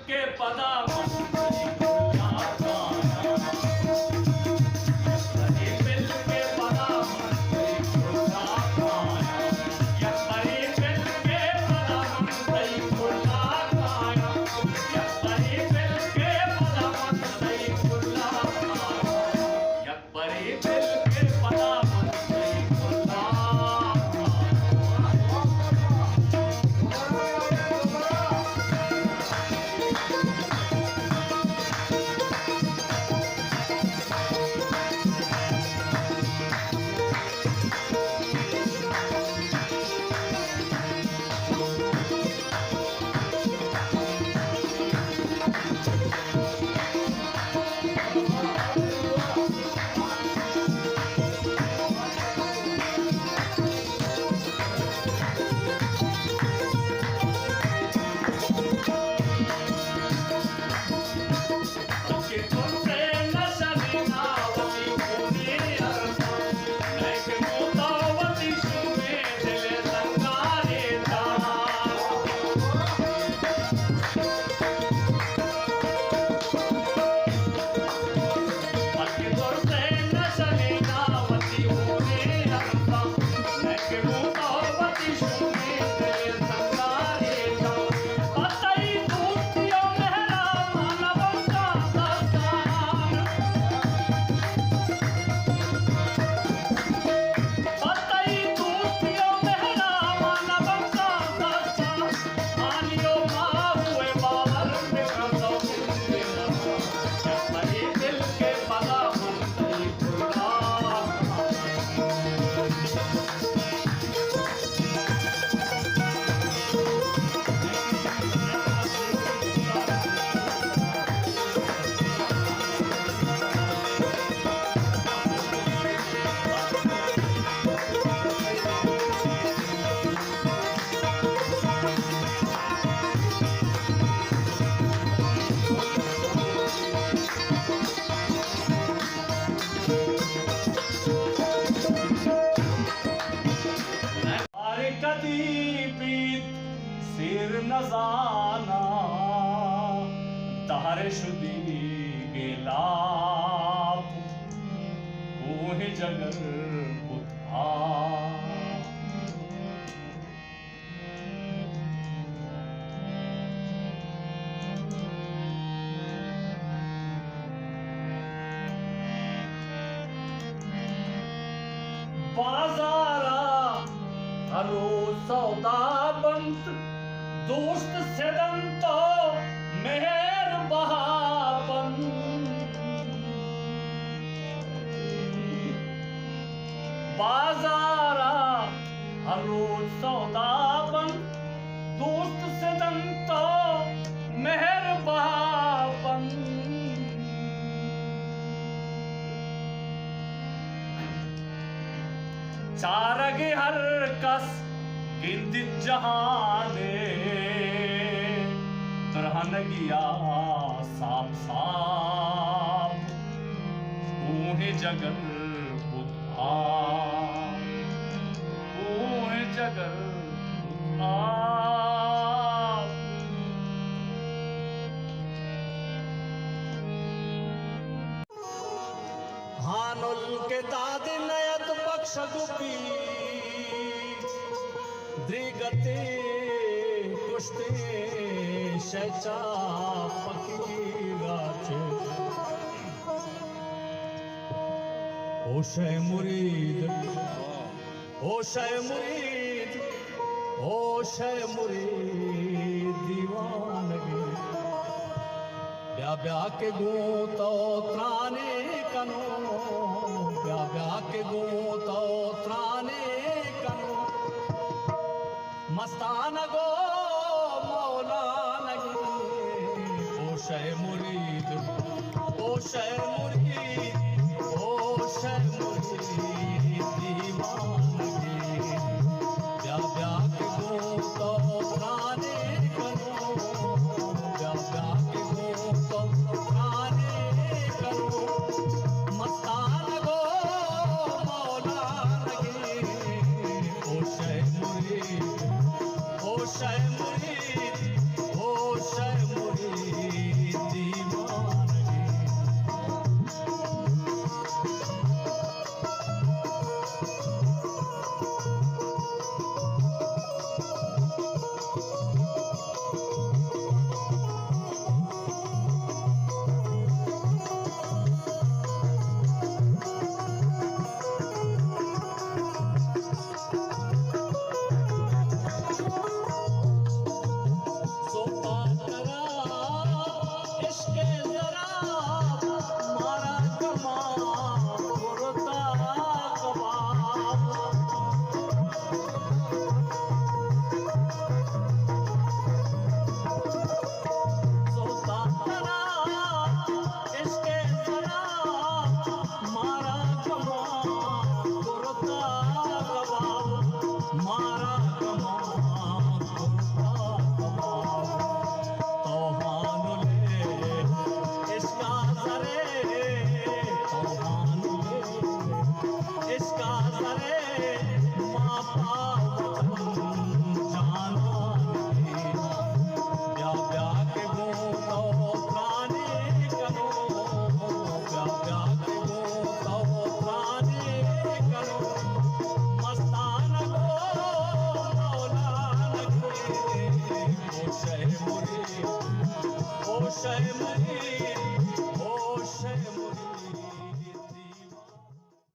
के पदा नजाना तारे शुदी गेला कोहे जगर बुद्धा बाजारा हरो सौदा बंद दोस्त सेदंतो मेहर बहापन बाजारा हर रोज सौदापन दोस्त सेदंतो मेहर बहापन चारगे हर कस गिंदित जहाने तरहन गया साफ साफ कोहे जगर बुद्धा कोहे जगर बुद्धा हानुल के दादी नयत पक्ष गुपी द्रिगते कुश्ते शैचा पकीराचे ओशे मुरीद ओशे मुरीद ओशे मुरीद दीवानगी ब्या ब्या के गोतो त्राने कनो ब्या ब्या के गोतो त्राने कनो मस्तान गो मौला लगी ओशे मुरीद ओशे